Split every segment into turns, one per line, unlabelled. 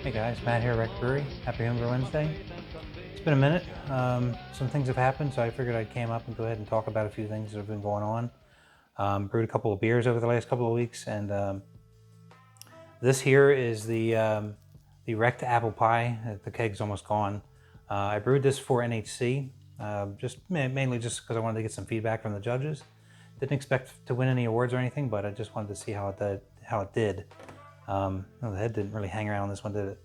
Hey guys, Matt here, Rec Brewery. Happy Homebrew Wednesday. It's been a minute. Some things have happened, so I figured I'd came up and go ahead and talk about a few things that have been going on. Brewed a couple of beers over the last couple of weeks, and this here is the wrecked apple pie. The keg's almost gone. I brewed this for NHC, mainly just because I wanted to get some feedback from the judges. Didn't expect to win any awards or anything, but I just wanted to see how it did. The head didn't really hang around. This one did it.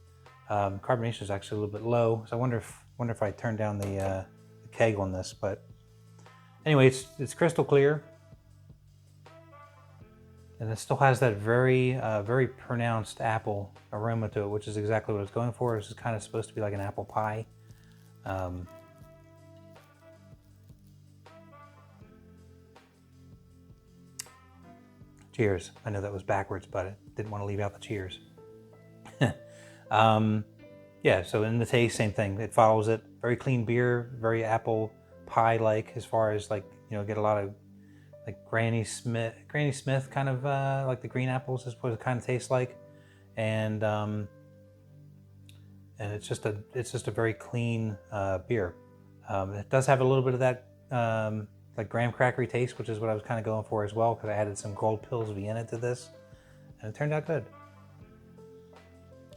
Carbonation is actually a little bit low, so I wonder if I turned down the keg on this. But anyway, it's crystal clear, and it still has that very pronounced apple aroma to it, which is exactly what I was going for. This is kind of supposed to be like an apple pie. Cheers. I know that was backwards, but I didn't want to leave out the cheers. Yeah, so in the taste, same thing. It follows it. Very clean beer, very apple pie-like as far as get a lot of like Granny Smith kind of like the green apples is what it kind of tastes like. And it's just a very clean beer. It does have a little bit of that like graham crackery taste, which is what I was kind of going for as well, because I added some Gold Pils Vienna to this, and it turned out good.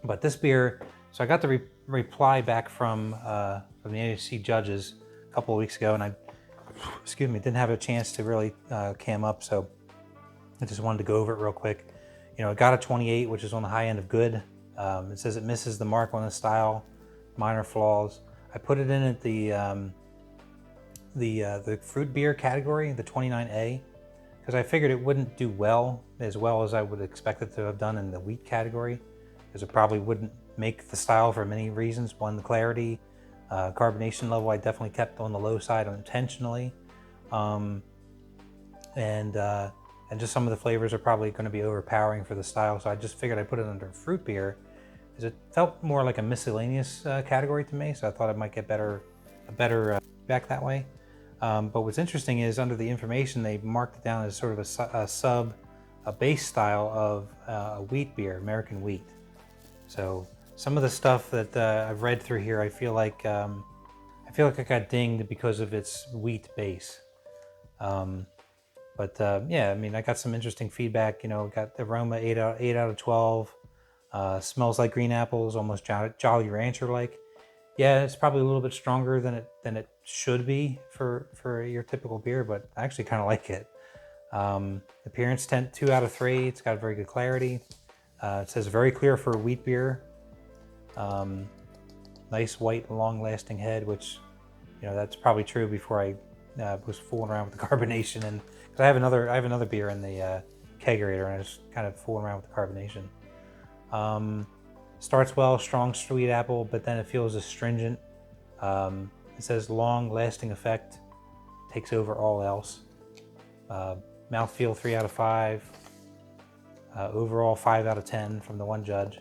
But this beer, so I got the reply back from the NHC judges a couple of weeks ago, and I didn't have a chance to really cam up, so I just wanted to go over it real quick. It got a 28, which is on the high end of good. It says it misses the mark on the style, minor flaws. I put it in at the fruit beer category, the 29A, because I figured it wouldn't do as well as I would expect it to have done in the wheat category, because it probably wouldn't make the style for many reasons. One, the clarity, carbonation level I definitely kept on the low side intentionally, and just some of the flavors are probably going to be overpowering for the style, so I just figured I'd put it under fruit beer, because it felt more like a miscellaneous category to me, so I thought it might get a better feedback that way. But what's interesting is under the information they marked it down as sort of a base style of a wheat beer, American wheat. So some of the stuff that I've read through here, I feel like I got dinged because of its wheat base. Yeah, I mean, I got some interesting feedback. Got the aroma 8 out of 12. Smells like green apples, almost Jolly Rancher like. Yeah, it's probably a little bit stronger than it should be for your typical beer, but I actually kind of like it. Appearance 2 out of 3. It's got very good clarity. It says very clear for wheat beer. Nice white long-lasting head, which that's probably true before I was fooling around with the carbonation, and because I have another beer in the kegerator, and I was kind of fooling around with the carbonation. Starts well, strong sweet apple, but then it feels astringent. It says long-lasting effect, takes over all else. Mouthfeel 3 out of 5. Overall 5 out of 10 from the one judge.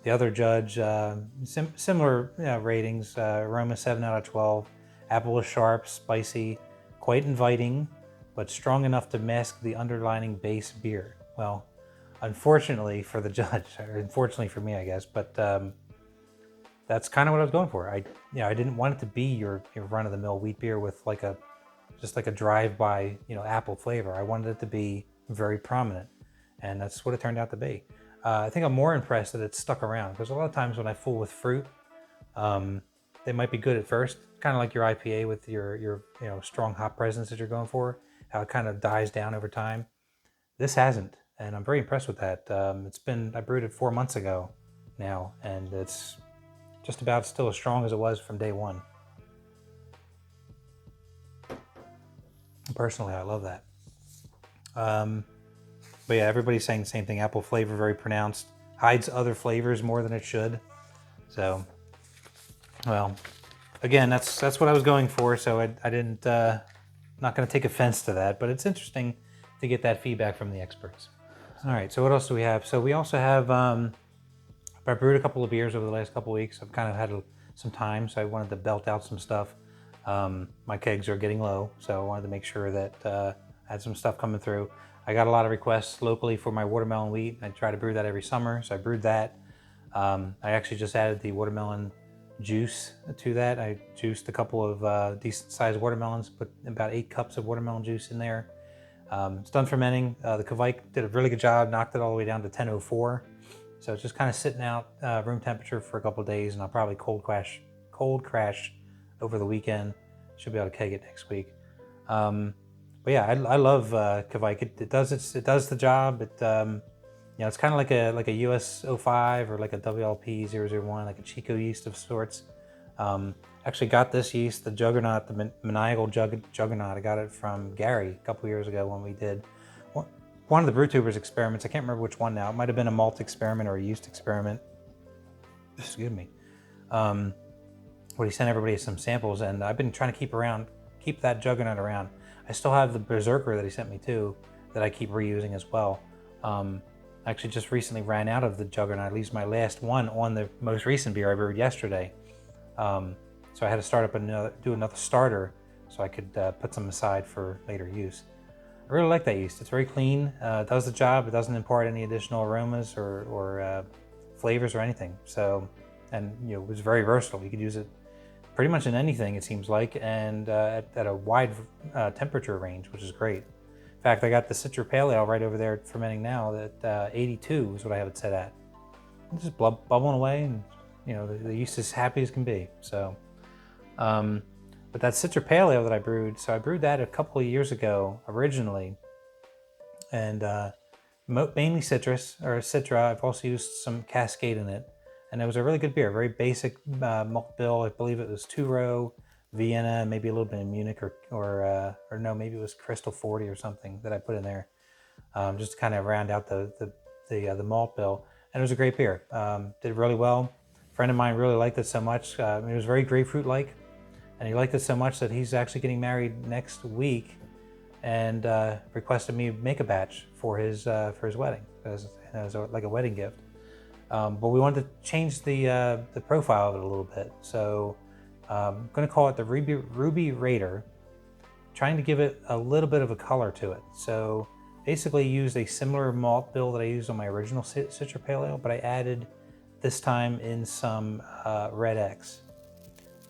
The other judge, similar ratings. Aroma 7 out of 12. Apple is sharp, spicy, quite inviting, but strong enough to mask the underlining base beer. Well, unfortunately for the judge, or unfortunately for me, I guess, but that's kind of what I was going for. I didn't want it to be your run-of-the-mill wheat beer with just like a drive-by apple flavor. I wanted it to be very prominent, and that's what it turned out to be. I think I'm more impressed that it stuck around, because a lot of times when I fool with fruit, they might be good at first, kind of like your IPA with your strong hop presence that you're going for, how it kind of dies down over time. This hasn't, and I'm very impressed with that. I brewed it 4 months ago now, and it's just about still as strong as it was from day one. Personally, I love that. But yeah, everybody's saying the same thing. Apple flavor very pronounced, hides other flavors more than it should. So, well, again, that's what I was going for. So I didn't not going to take offense to that, but it's interesting to get that feedback from the experts. All right, so what else do we have? So we also have I brewed a couple of beers over the last couple of weeks. I've kind of had some time, so I wanted to belt out some stuff. My kegs are getting low, so I wanted to make sure that I had some stuff coming through. I got a lot of requests locally for my watermelon wheat. I try to brew that every summer, so I brewed that. I actually just added the watermelon juice to that. I juiced a couple of decent sized watermelons, put about 8 cups of watermelon juice in there. It's done fermenting. The Kvike did a really good job, knocked it all the way down to 1004. So it's just kind of sitting out room temperature for a couple of days, and I'll probably cold crash over the weekend. Should be able to keg it next week. But yeah, I love Kvike. It does the job. It's kind of like a US 05 or like a WLP 001, like a Chico yeast of sorts. Actually got this yeast, the Juggernaut, the Maniacal Juggernaut. I got it from Gary a couple years ago when we did one of the BrewTubers experiments. I can't remember which one now. It might have been a malt experiment or a yeast experiment. Excuse me. Where he sent everybody some samples, and I've been trying to keep that Juggernaut around. I still have the Berserker that he sent me too, that I keep reusing as well. I actually just recently ran out of the Juggernaut. At least my last one on the most recent beer I brewed yesterday. So I had to do another starter so I could put some aside for later use. I really like that yeast. It's very clean. It does the job. It doesn't impart any additional aromas or flavors or anything. So, and it was very versatile. You could use it pretty much in anything, it seems like, and at a wide temperature range, which is great. In fact, I got the Citra Pale Ale right over there fermenting now. That 82 is what I have it set at. It's just bubbling away, and the yeast is happy as can be. So, but that Citra Pale Ale that I brewed, so I brewed that a couple of years ago originally, and mainly Citra. I've also used some Cascade in it, and it was a really good beer. Very basic malt bill. I believe it was 2-row Vienna, maybe a little bit of Munich, or no, maybe it was Crystal 40 or something that I put in there, just to kind of round out the malt bill. And it was a great beer. Did really well. A friend of mine really liked it so much. It was very grapefruit-like, and he liked it so much that he's actually getting married next week, and requested me make a batch for his wedding as like a wedding gift. But we wanted to change the profile of it a little bit, so I'm going to call it the Ruby Raider, trying to give it a little bit of a color to it. So basically used a similar malt bill that I used on my original Citra Pale Ale, but I added this time in some Red X.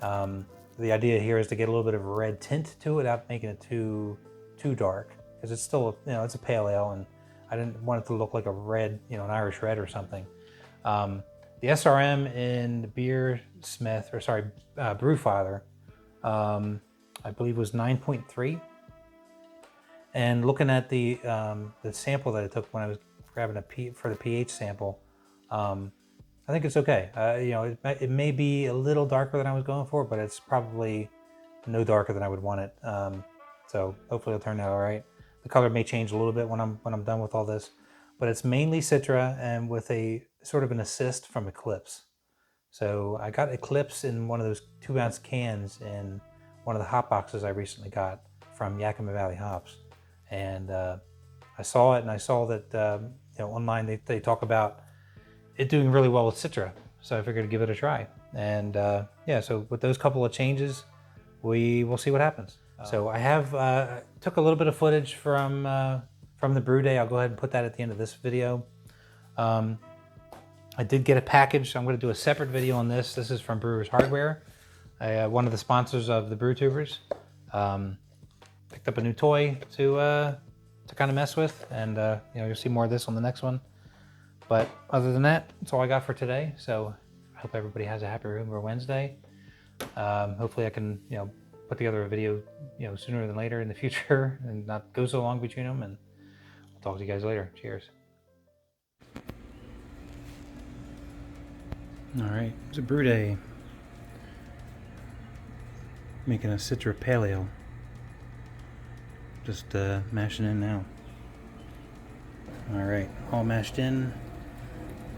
The idea here is to get a little bit of a red tint to it without making it too dark, because it's still it's a pale ale, and I didn't want it to look like a red, an Irish red or something. The SRM in Brewfather, I believe was 9.3. And looking at the sample that I took when I was grabbing for the pH sample, I think it's okay. It may be a little darker than I was going for, but it's probably no darker than I would want it. So hopefully it'll turn out all right. The color may change a little bit when I'm done with all this, but it's mainly Citra and with a sort of an assist from Eclipse. So I got Eclipse in one of those 2-ounce cans in one of the hop boxes I recently got from Yakima Valley Hops, and I saw it, and I saw that online they talk about it doing really well with Citra, so I figured to give it a try. And so with those couple of changes, we will see what happens. So I have took a little bit of footage from the brew day. I'll go ahead and put that at the end of this video. I did get a package, so I'm going to do a separate video on this. This is from Brewers Hardware, one of the sponsors of the BrewTubers. Picked up a new toy to kind of mess with, and you'll see more of this on the next one. But other than that, that's all I got for today. So I hope everybody has a happy Rumor Wednesday. Hopefully I can put together a video sooner than later in the future and not go so long between them. And I'll talk to you guys later. Cheers. All right, it's a brew day. Making a Citra Pale Ale. Just mashing in now. All right, all mashed in.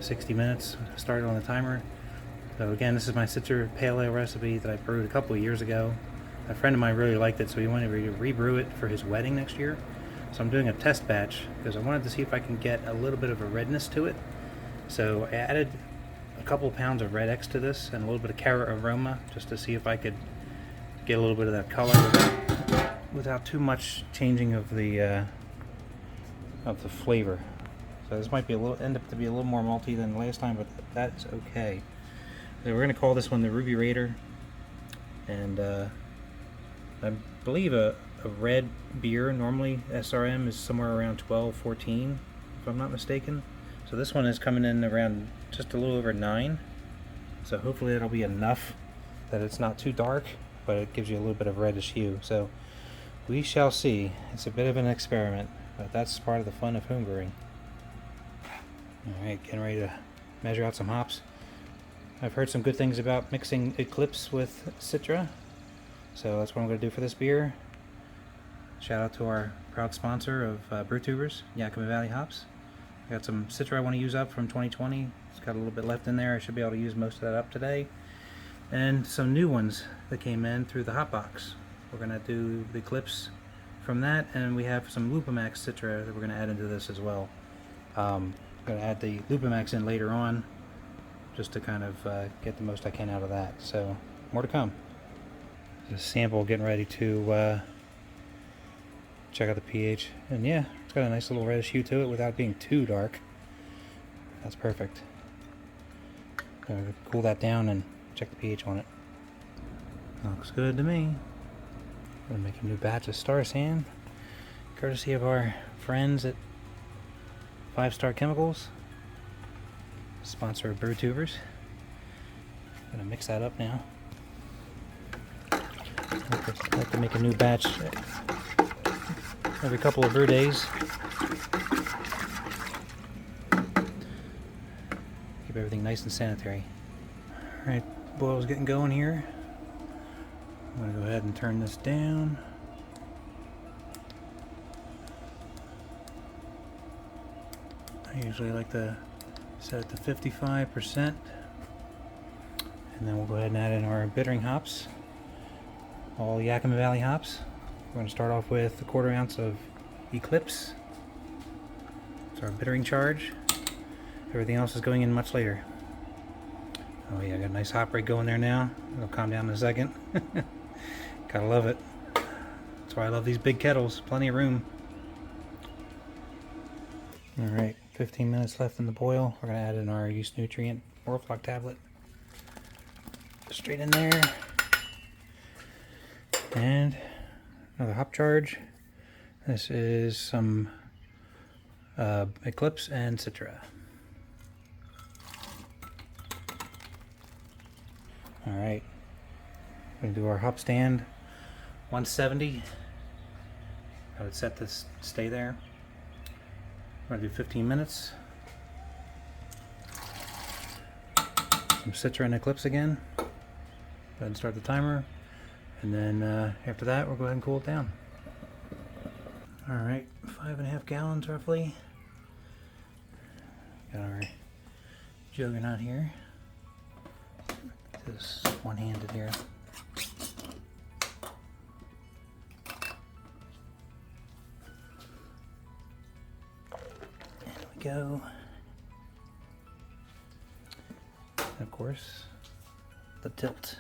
60 minutes. Started on the timer. So again, this is my Citra Pale Ale recipe that I brewed a couple of years ago. A friend of mine really liked it, so he wanted to re-brew it for his wedding next year. So I'm doing a test batch because I wanted to see if I can get a little bit of a redness to it. So I added a couple of pounds of Red X to this and a little bit of carrot aroma just to see if I could get a little bit of that color without too much changing of the flavor. So this might be end up to be a little more malty than last time, but that's okay. So we're gonna call this one the Ruby Raider, and I believe a red beer normally SRM is somewhere around 12, 14, if I'm not mistaken. So this one is coming in around just a little over 9. So hopefully that'll be enough that it's not too dark, but it gives you a little bit of reddish hue. So we shall see. It's a bit of an experiment, but that's part of the fun of homebrewing. Alright, getting ready to measure out some hops. I've heard some good things about mixing Eclipse with Citra, so that's what I'm going to do for this beer. Shout out to our proud sponsor of Brew Tubers, Yakima Valley Hops. I got some Citra I want to use up from 2020. It's got a little bit left in there. I should be able to use most of that up today. And some new ones that came in through the hot box. We're going to do the Eclipse from that, and we have some Lupamax Citra that we're going to add into this as well. I'm going to add the Lupamax in later on, just to kind of get the most I can out of that. So more to come. This sample getting ready to check out the pH, and yeah, it's got a nice little reddish hue to it without being too dark. That's perfect. Gonna cool that down and check the pH on it. Looks good to me. Gonna make a new batch of Star Sand, courtesy of our friends at 5 Star Chemicals, sponsor of Brew Tubers. Gonna mix that up now. I like to make a new batch every couple of brew days. Keep everything nice and sanitary. Alright, boil's getting going here. I'm going to go ahead and turn this down. I usually like to set it to 55%. And then we'll go ahead and add in our bittering hops. All Yakima Valley hops. We're going to start off with a 1/4 ounce of Eclipse. It's our bittering charge. Everything else is going in much later. Oh yeah, I got a nice hop rate going there now. It'll calm down in a second. Gotta love it. That's why I love these big kettles. Plenty of room. Alright, 15 minutes left in the boil. We're going to add in our yeast nutrient Orthlock tablet. Straight in there. And another hop charge. This is some Eclipse and Citra. Alright, we're going to do our hop stand 170. I would set this to stay there. We're going to do 15 minutes. Some Citra and Eclipse again. Go ahead and start the timer. And then after that, we'll go ahead and cool it down. Alright, 5.5 gallons roughly. Got our juggernaut here. This one-handed here. There we go. And of course, the tilt.